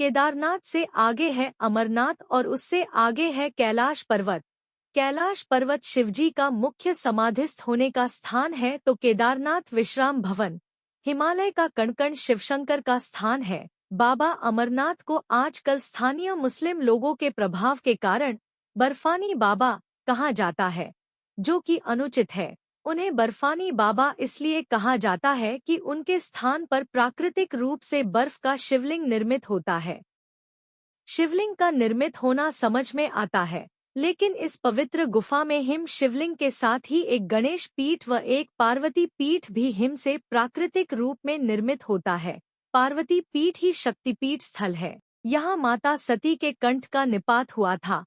केदारनाथ से आगे है अमरनाथ और उससे आगे है कैलाश पर्वत। कैलाश पर्वत शिवजी का मुख्य समाधिस्थ होने का स्थान है तो केदारनाथ विश्राम भवन हिमालय का कण शिवशंकर का स्थान है। बाबा अमरनाथ को आजकल स्थानीय मुस्लिम लोगों के प्रभाव के कारण बर्फानी बाबा कहा जाता है, जो कि अनुचित है। उन्हें बर्फानी बाबा इसलिए कहा जाता है कि उनके स्थान पर प्राकृतिक रूप से बर्फ का शिवलिंग निर्मित होता है। शिवलिंग का निर्मित होना समझ में आता है, लेकिन इस पवित्र गुफा में हिम शिवलिंग के साथ ही एक गणेश पीठ व एक पार्वती पीठ भी हिम से प्राकृतिक रूप में निर्मित होता है। पार्वती पीठ ही शक्तिपीठ स्थल है। यहाँ माता सती के कंठ का निपात हुआ था।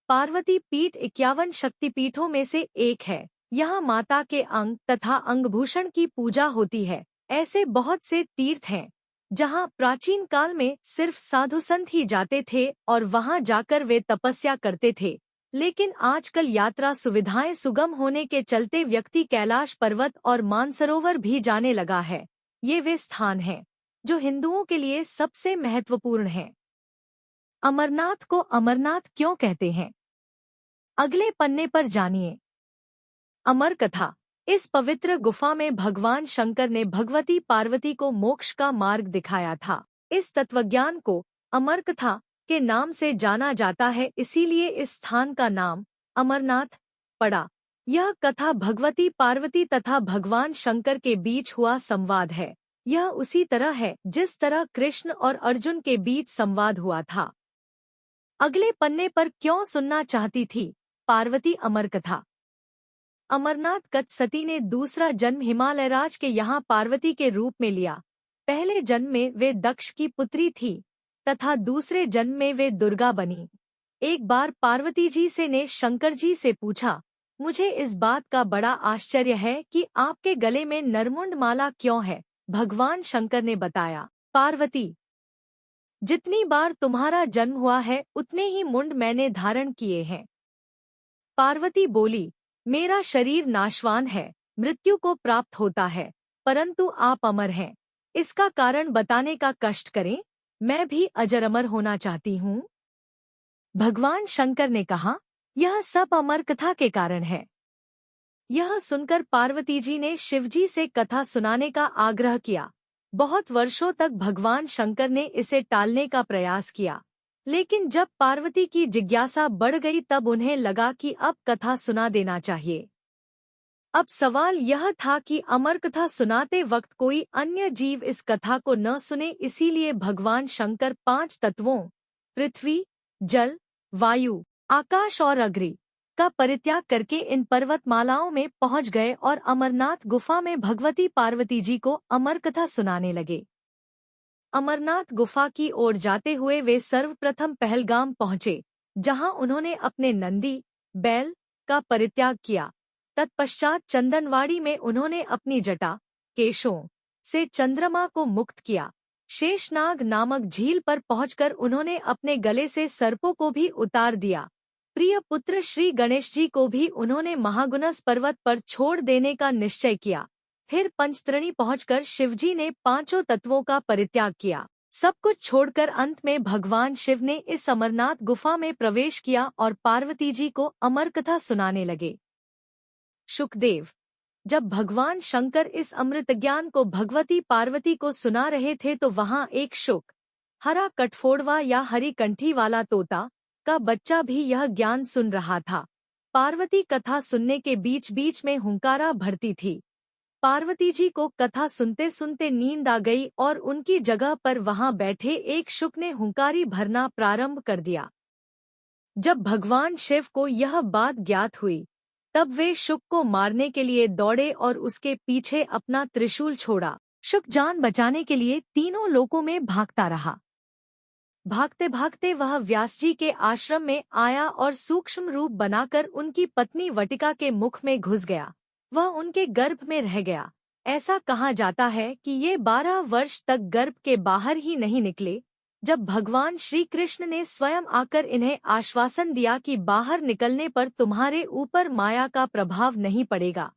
पार्वती पीठ 51 शक्तिपीठों में से एक है। यहाँ माता के अंग तथा अंगभूषण की पूजा होती है। ऐसे बहुत से तीर्थ हैं जहाँ प्राचीन काल में सिर्फ साधु संत ही जाते थे और वहाँ जाकर वे तपस्या करते थे, लेकिन आजकल यात्रा सुविधाएं सुगम होने के चलते व्यक्ति कैलाश पर्वत और मानसरोवर भी जाने लगा है। ये वे स्थान हैं जो हिंदुओं के लिए सबसे महत्वपूर्ण हैं। अमरनाथ को अमरनाथ क्यों कहते हैं? अगले पन्ने पर जानिए। अमर कथा। इस पवित्र गुफा में भगवान शंकर ने भगवती पार्वती को मोक्ष का मार्ग दिखाया था। इस तत्वज्ञान को अमर कथा के नाम से जाना जाता है, इसीलिए इस स्थान का नाम अमरनाथ पड़ा। यह कथा भगवती पार्वती तथा भगवान शंकर के बीच हुआ संवाद है। यह उसी तरह है जिस तरह कृष्ण और अर्जुन के बीच संवाद हुआ था। अगले पन्ने पर क्यों सुनना चाहती थी पार्वती अमर कथा? अमरनाथ कथ सती ने दूसरा जन्म हिमालयराज के यहाँ पार्वती के रूप में लिया। पहले जन्म में वे दक्ष की पुत्री थी तथा दूसरे जन्म में वे दुर्गा बनी। एक बार पार्वती जी से ने शंकर जी से पूछा, मुझे इस बात का बड़ा आश्चर्य है कि आपके गले में नरमुंड माला क्यों है? भगवान शंकर ने बताया, पार्वती, जितनी बार तुम्हारा जन्म हुआ है उतने ही मुंड मैंने धारण किए हैं। पार्वती बोली, मेरा शरीर नाशवान है, मृत्यु को प्राप्त होता है, परंतु आप अमर हैं। इसका कारण बताने का कष्ट करें, मैं भी अजर अमर होना चाहती हूँ। भगवान शंकर ने कहा, यह सब अमर कथा के कारण है। यह सुनकर पार्वती जी ने शिवजी से कथा सुनाने का आग्रह किया। बहुत वर्षों तक भगवान शंकर ने इसे टालने का प्रयास किया, लेकिन जब पार्वती की जिज्ञासा बढ़ गई तब उन्हें लगा कि अब कथा सुना देना चाहिए। अब सवाल यह था कि अमर कथा सुनाते वक्त कोई अन्य जीव इस कथा को न सुने, इसीलिए भगवान शंकर 5 तत्वों पृथ्वी, जल, वायु, आकाश और अग्नि का परित्याग करके इन पर्वतमालाओं में पहुंच गए और अमरनाथ गुफा में भगवती पार्वती जी को अमर कथा सुनाने लगे। अमरनाथ गुफा की ओर जाते हुए वे सर्वप्रथम पहलगाम पहुंचे, जहां उन्होंने अपने नंदी, बैल का परित्याग किया। तत्पश्चात चंदनवाड़ी में उन्होंने अपनी जटा, केशों से चंद्रमा को मुक्त किया। शेषनाग नामक झील पर पहुंचकर उन्होंने अपने गले से सर्पों को भी उतार दिया। प्रिय पुत्र श्री गणेश जी को भी उन्होंने महागुनस पर्वत पर छोड़ देने का निश्चय किया। फिर पंचतरणी पहुंचकर शिवजी ने 5 तत्वों का परित्याग किया। सब कुछ छोड़कर अंत में भगवान शिव ने इस अमरनाथ गुफा में प्रवेश किया और पार्वती जी को अमर कथा सुनाने लगे। शुकदेव। जब भगवान शंकर इस अमृत ज्ञान को भगवती पार्वती को सुना रहे थे तो वहां एक शुक, हरा कटफोड़वा या हरी कंठी वाला तोता का बच्चा भी यह ज्ञान सुन रहा था। पार्वती कथा सुनने के बीच बीच में हुंकारा भरती थी। पार्वती जी को कथा सुनते सुनते नींद आ गई और उनकी जगह पर वहां बैठे एक शुक ने हुंकारी भरना प्रारंभ कर दिया। जब भगवान शिव को यह बात ज्ञात हुई तब वे शुक को मारने के लिए दौड़े और उसके पीछे अपना त्रिशूल छोड़ा। शुक जान बचाने के लिए तीनों लोकों में भागता रहा। भागते भागते वह व्यास जी के आश्रम में आया और सूक्ष्म रूप बनाकर उनकी पत्नी वटिका के मुख में घुस गया। वह उनके गर्भ में रह गया। ऐसा कहा जाता है कि ये 12 वर्ष तक गर्भ के बाहर ही नहीं निकले। जब भगवान श्री कृष्ण ने स्वयं आकर इन्हें आश्वासन दिया कि बाहर निकलने पर तुम्हारे ऊपर माया का प्रभाव नहीं पड़ेगा,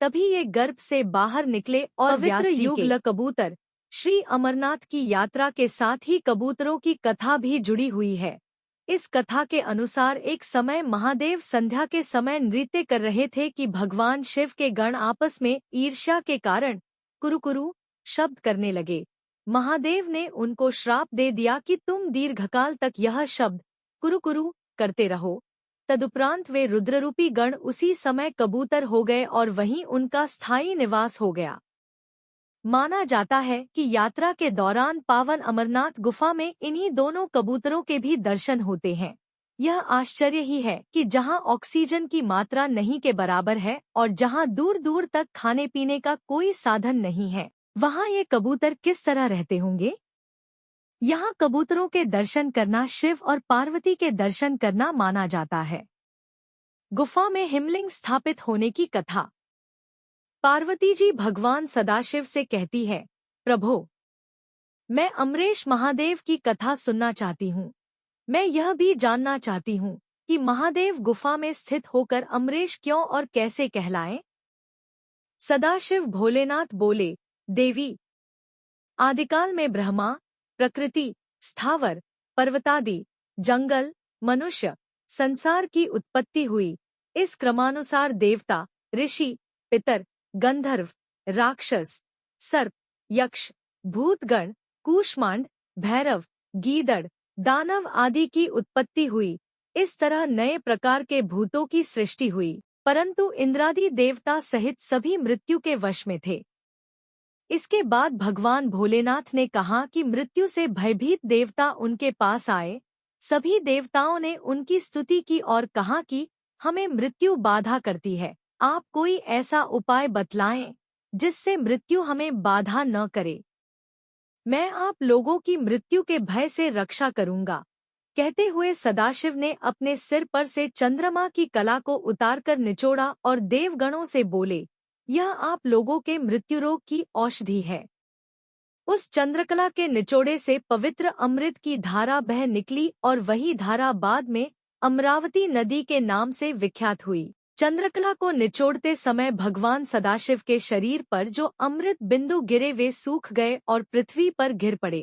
तभी ये गर्भ से बाहर निकले और पवित्र युगल कबूतर श्री अमरनाथ की यात्रा के साथ ही कबूतरों की कथा भी जुड़ी हुई है। इस कथा के अनुसार एक समय महादेव संध्या के समय नृत्य कर रहे थे कि भगवान शिव के गण आपस में ईर्ष्या के कारण कुरुकुरु शब्द करने लगे। महादेव ने उनको श्राप दे दिया कि तुम दीर्घकाल तक यह शब्द कुरुकुरु करते रहो। तदुपरांत वे रुद्ररूपी गण उसी समय कबूतर हो गए और वहीं उनका स्थायी निवास हो गया। माना जाता है कि यात्रा के दौरान पावन अमरनाथ गुफा में इन्हीं दोनों कबूतरों के भी दर्शन होते हैं। यह आश्चर्य ही है कि जहां ऑक्सीजन की मात्रा नहीं के बराबर है और जहां दूर दूर तक खाने पीने का कोई साधन नहीं है, वहां ये कबूतर किस तरह रहते होंगे। यहाँ कबूतरों के दर्शन करना शिव और पार्वती के दर्शन करना माना जाता है। गुफा में हिमलिंग स्थापित होने की कथा। पार्वती जी भगवान सदाशिव से कहती है, प्रभो, मैं अमरेश महादेव की कथा सुनना चाहती हूँ। मैं यह भी जानना चाहती हूँ कि महादेव गुफा में स्थित होकर अमरेश क्यों और कैसे कहलाएं। सदाशिव भोलेनाथ बोले, देवी, आदिकाल में ब्रह्मा, प्रकृति, स्थावर, पर्वतादि, जंगल, मनुष्य, संसार की उत्पत्ति हुई। इस क्रमानुसार देवता, ऋषि, पितर, गंधर्व, राक्षस, सर्प, यक्ष, भूतगण, कूष्मांड, भैरव, गीदड़, दानव आदि की उत्पत्ति हुई। इस तरह नए प्रकार के भूतों की सृष्टि हुई, परंतु इंद्रादि देवता सहित सभी मृत्यु के वश में थे। इसके बाद भगवान भोलेनाथ ने कहा कि मृत्यु से भयभीत देवता उनके पास आए। सभी देवताओं ने उनकी स्तुति की और कहा कि हमें मृत्यु बाधा करती है, आप कोई ऐसा उपाय बतलाएं जिससे मृत्यु हमें बाधा न करे। मैं आप लोगों की मृत्यु के भय से रक्षा करूंगा। कहते हुए सदाशिव ने अपने सिर पर से चंद्रमा की कला को उतारकर निचोड़ा और देवगणों से बोले, यह आप लोगों के मृत्युरोग की औषधि है। उस चंद्रकला के निचोड़े से पवित्र अमृत की धारा बह निकली और वही धारा बाद में अमरावती नदी के नाम से विख्यात हुई। चंद्रकला को निचोड़ते समय भगवान सदाशिव के शरीर पर जो अमृत बिंदु गिरे वे सूख गए और पृथ्वी पर गिर पड़े।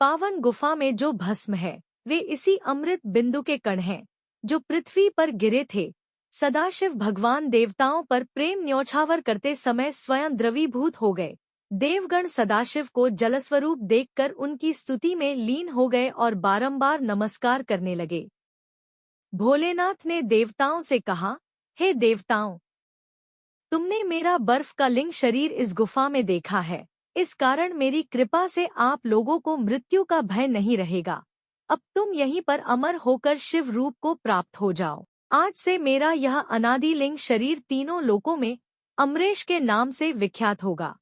पावन गुफा में जो भस्म है वे इसी अमृत बिंदु के कण हैं जो पृथ्वी पर गिरे थे। सदाशिव भगवान देवताओं पर प्रेम न्योछावर करते समय स्वयं द्रवीभूत हो गए। देवगण सदाशिव को जलस्वरूप देखकर उनकी स्तुति में लीन हो गए और बारंबार नमस्कार करने लगे। भोलेनाथ ने देवताओं से कहा, हे देवताओं, तुमने मेरा बर्फ का लिंग शरीर इस गुफा में देखा है, इस कारण मेरी कृपा से आप लोगों को मृत्यु का भय नहीं रहेगा। अब तुम यहीं पर अमर होकर शिव रूप को प्राप्त हो जाओ। आज से मेरा यह अनादि लिंग शरीर तीनों लोकों में अमरेश के नाम से विख्यात होगा।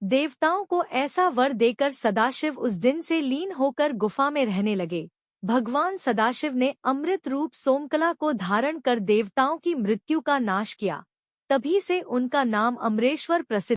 देवताओं को ऐसा वर देकर सदाशिव उस दिन से लीन होकर गुफा में रहने लगे। भगवान सदाशिव ने अमृत रूप सोमकला को धारण कर देवताओं की मृत्यु का नाश किया। तभी से उनका नाम अमरेश्वर प्रसिद्ध